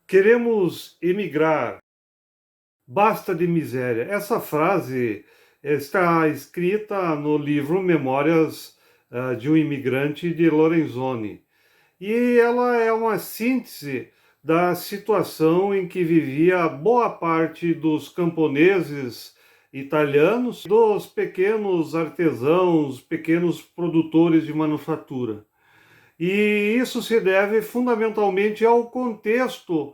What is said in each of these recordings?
Queremos emigrar, basta de miséria. Essa frase está escrita no livro Memórias de um Imigrante de Lorenzoni. E ela é uma síntese da situação em que vivia boa parte dos camponeses italianos, dos pequenos artesãos, pequenos produtores de manufatura. E isso se deve fundamentalmente ao contexto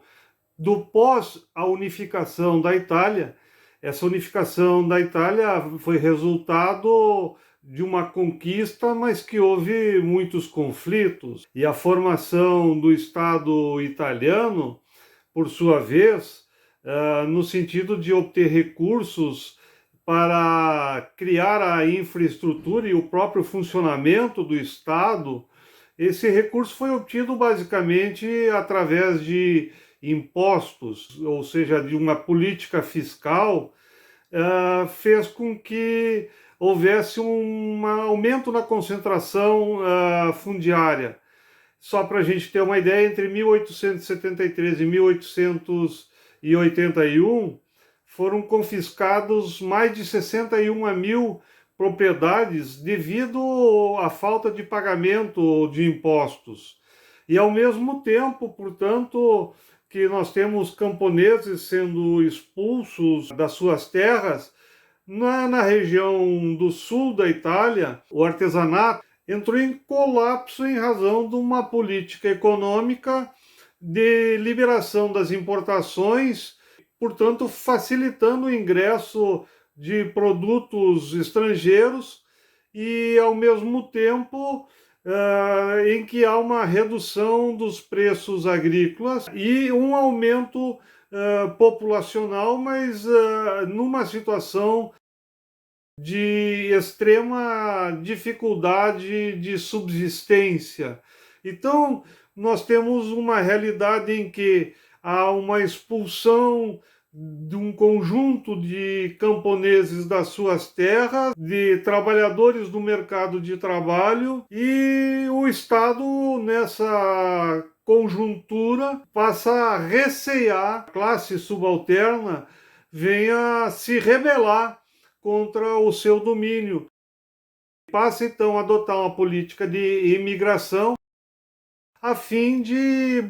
do pós a unificação da Itália. Essa unificação da Itália foi resultado de uma conquista, mas que houve muitos conflitos. E a formação do Estado italiano, por sua vez, no sentido de obter recursos para criar a infraestrutura e o próprio funcionamento do Estado, esse recurso foi obtido basicamente através de impostos, ou seja, de uma política fiscal, fez com que houvesse um aumento na concentração fundiária. Só para a gente ter uma ideia, entre 1873 e 1881 foram confiscados mais de 61 mil propriedades devido à falta de pagamento de impostos. E ao mesmo tempo, portanto, que nós temos camponeses sendo expulsos das suas terras, na região do sul da Itália, o artesanato entrou em colapso em razão de uma política econômica de liberação das importações, portanto, facilitando o ingresso de produtos estrangeiros e, ao mesmo tempo, em que há uma redução dos preços agrícolas e um aumento populacional, mas numa situação de extrema dificuldade de subsistência. Então, nós temos uma realidade em que há uma expulsão de um conjunto de camponeses das suas terras, de trabalhadores do mercado de trabalho, e o Estado, nessa conjuntura, passa a recear a classe subalterna venha se rebelar contra o seu domínio. Passa então a adotar uma política de imigração a fim de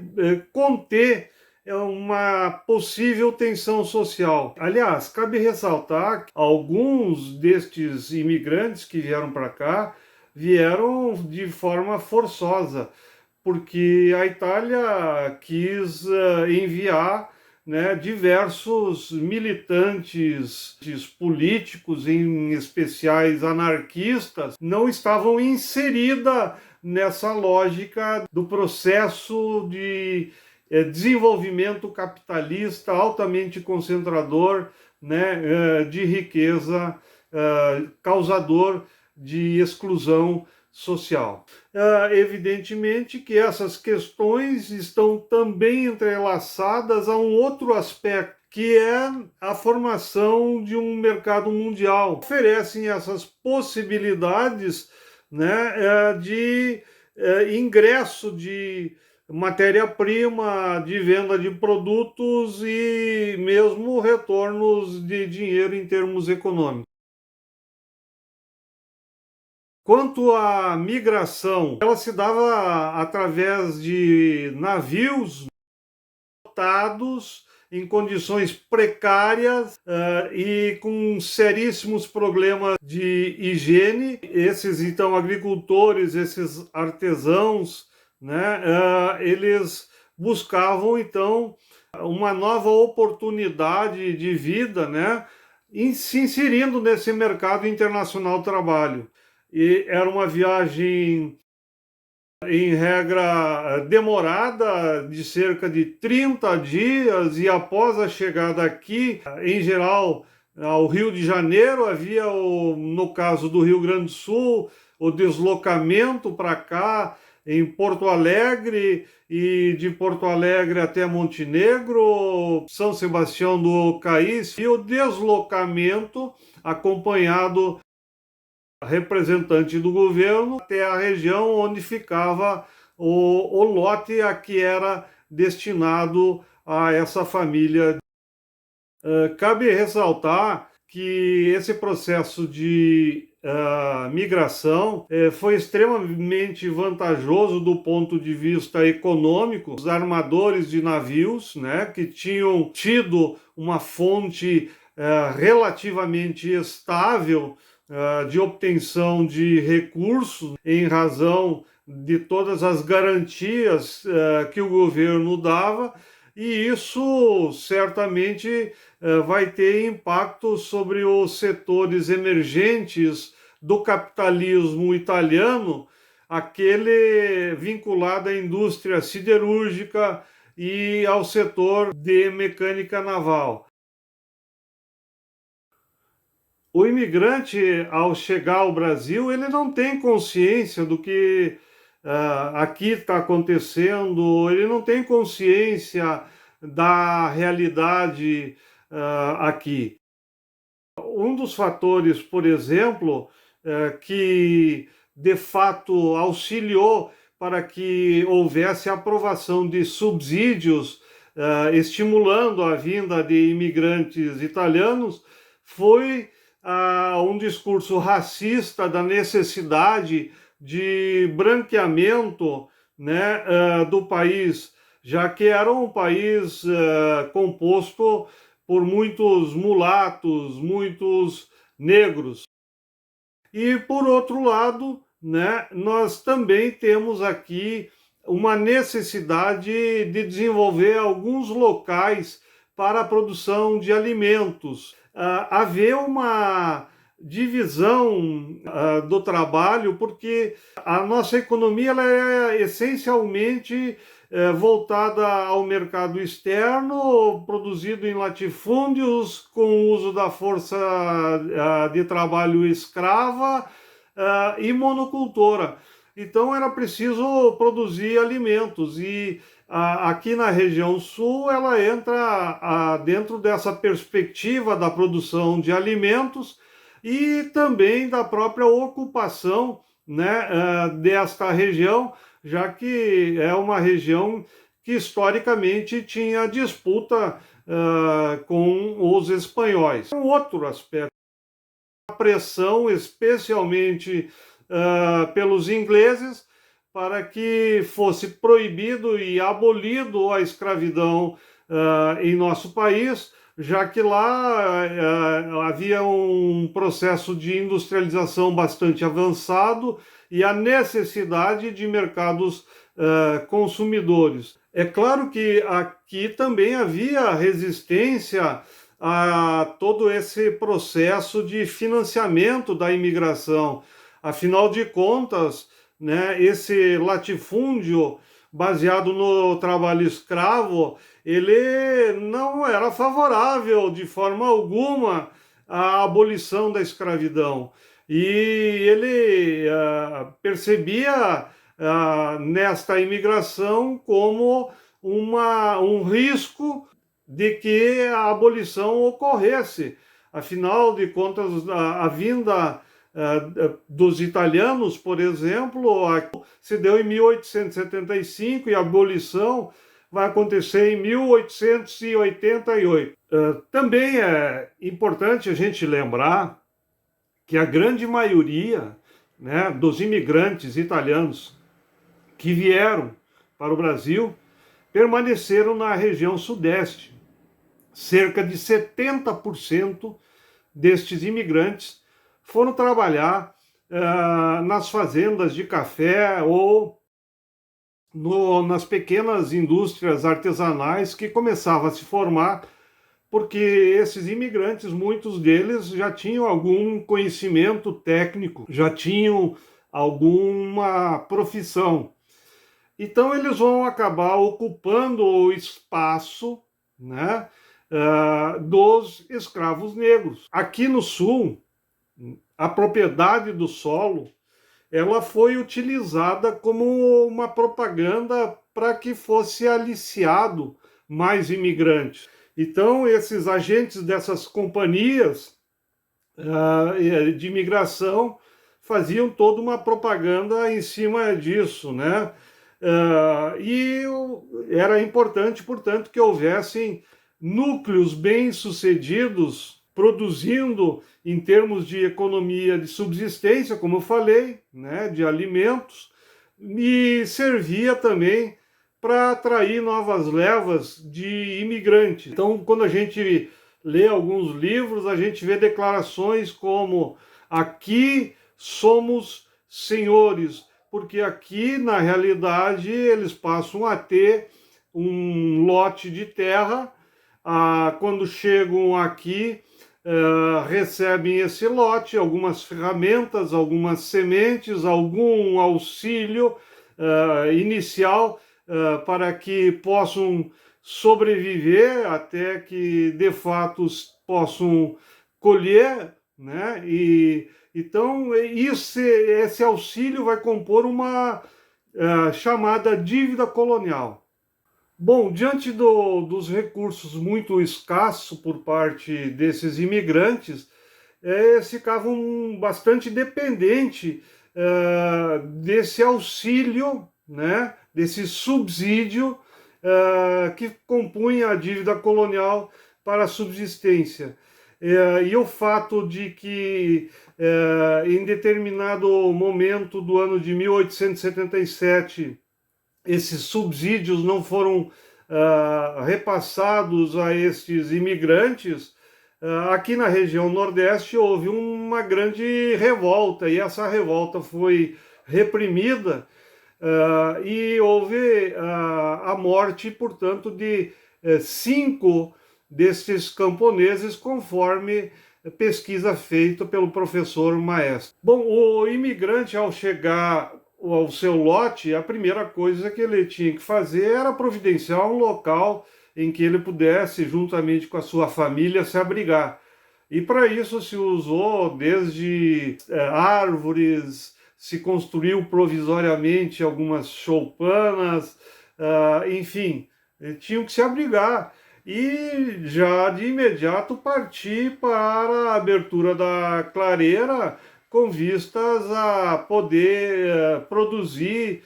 conter uma possível tensão social. Aliás, cabe ressaltar que alguns destes imigrantes que vieram para cá vieram de forma forçosa, porque a Itália quis enviar, né, diversos militantes políticos, em especiais anarquistas, não estavam inserida nessa lógica do processo de desenvolvimento capitalista altamente concentrador, né, de riqueza, causador de exclusão social. Evidentemente que essas questões estão também entrelaçadas a um outro aspecto, que é a formação de um mercado mundial. Oferecem essas possibilidades, né, de ingresso de matéria-prima, de venda de produtos e mesmo retornos de dinheiro em termos econômicos. Quanto à migração, ela se dava através de navios lotados em condições precárias e com seríssimos problemas de higiene. Esses, então, agricultores, esses artesãos, né, eles buscavam, então, uma nova oportunidade de vida, né, se inserindo nesse mercado internacional do trabalho. E era uma viagem, em regra, demorada, de cerca de 30 dias, e após a chegada aqui, em geral, ao Rio de Janeiro, havia, no caso do Rio Grande do Sul, o deslocamento para cá, em Porto Alegre, e de Porto Alegre até Montenegro, São Sebastião do Caís, e o deslocamento acompanhado representante do governo até a região onde ficava o lote a que era destinado a essa família. Cabe ressaltar que esse processo de migração foi extremamente vantajoso do ponto de vista econômico. Os armadores de navios, né, que tinham tido uma fonte relativamente estável de obtenção de recursos em razão de todas as garantias que o governo dava, e isso certamente vai ter impacto sobre os setores emergentes do capitalismo italiano, aquele vinculado à indústria siderúrgica e ao setor de mecânica naval. O imigrante, ao chegar ao Brasil, ele não tem consciência do que aqui está acontecendo, ele não tem consciência da realidade aqui. Um dos fatores, por exemplo, que de fato auxiliou para que houvesse aprovação de subsídios estimulando a vinda de imigrantes italianos foi um discurso racista da necessidade de branqueamento, né, do país, já que era um país composto por muitos mulatos, muitos negros. E, por outro lado, né, nós também temos aqui uma necessidade de desenvolver alguns locais para a produção de alimentos. Haver uma divisão do trabalho, porque a nossa economia ela é essencialmente voltada ao mercado externo, produzido em latifúndios, com o uso da força de trabalho escrava e monocultora. Então era preciso produzir alimentos e aqui na região sul ela entra dentro dessa perspectiva da produção de alimentos e também da própria ocupação, né, desta região, já que é uma região que historicamente tinha disputa com os espanhóis. Um outro aspecto, a pressão, especialmente pelos ingleses, para que fosse proibido e abolido a escravidão em nosso país, já que lá havia um processo de industrialização bastante avançado e a necessidade de mercados consumidores. É claro que aqui também havia resistência a todo esse processo de financiamento da imigração. Afinal de contas, né, esse latifúndio baseado no trabalho escravo, ele não era favorável de forma alguma à abolição da escravidão. E ele percebia nesta imigração como um risco de que a abolição ocorresse. Afinal de contas, a vinda dos italianos, por exemplo, se deu em 1875 e a abolição vai acontecer em 1888. Também é importante a gente lembrar que a grande maioria, né, dos imigrantes italianos que vieram para o Brasil permaneceram na região sudeste. Cerca de 70% destes imigrantes foram trabalhar nas fazendas de café ou nas pequenas indústrias artesanais que começavam a se formar, porque esses imigrantes, muitos deles já tinham algum conhecimento técnico, já tinham alguma profissão. Então eles vão acabar ocupando o espaço, né, dos escravos negros. Aqui no sul, a propriedade do solo ela foi utilizada como uma propaganda para que fosse aliciado mais imigrantes. Então, esses agentes dessas companhias de imigração faziam toda uma propaganda em cima disso, né? Era importante, portanto, que houvessem núcleos bem-sucedidos produzindo em termos de economia de subsistência, como eu falei, né, de alimentos, e servia também para atrair novas levas de imigrantes. Então, quando a gente lê alguns livros, a gente vê declarações como: aqui somos senhores, porque aqui, na realidade, eles passam a ter um lote de terra. Quando chegam aqui, recebem esse lote, algumas ferramentas, algumas sementes, algum auxílio inicial para que possam sobreviver até que de fato possam colher, né? Então esse auxílio vai compor uma chamada dívida colonial. Bom, diante dos recursos muito escassos por parte desses imigrantes, eles ficavam bastante dependentes desse auxílio, né, desse subsídio que compunha a dívida colonial para a subsistência. E o fato de que, em determinado momento do ano de 1877, esses subsídios não foram repassados a estes imigrantes, aqui na região Nordeste houve uma grande revolta, e essa revolta foi reprimida, e houve a morte, portanto, de 5 destes camponeses, conforme pesquisa feita pelo professor Maestro. Bom, o imigrante, ao chegar ao seu lote, a primeira coisa que ele tinha que fazer era providenciar um local em que ele pudesse, juntamente com a sua família, se abrigar. E para isso se usou desde árvores, se construiu provisoriamente algumas choupanas, enfim, tinham que se abrigar. E já de imediato partir para a abertura da clareira, com vistas a poder produzir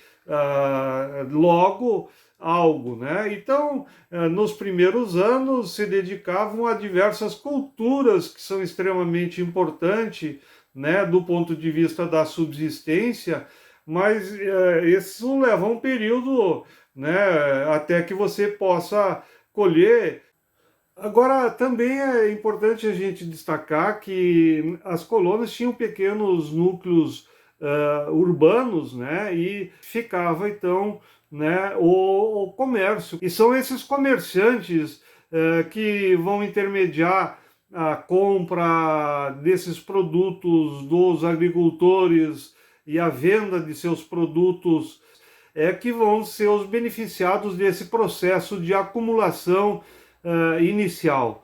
logo algo, né? Então, nos primeiros anos se dedicavam a diversas culturas que são extremamente importantes, né, do ponto de vista da subsistência, mas isso leva um período, né, até que você possa colher. Agora, também é importante a gente destacar que as colônias tinham pequenos núcleos urbanos, né, e ficava então, né, o comércio. E são esses comerciantes que vão intermediar a compra desses produtos dos agricultores e a venda de seus produtos, que vão ser os beneficiados desse processo de acumulação inicial.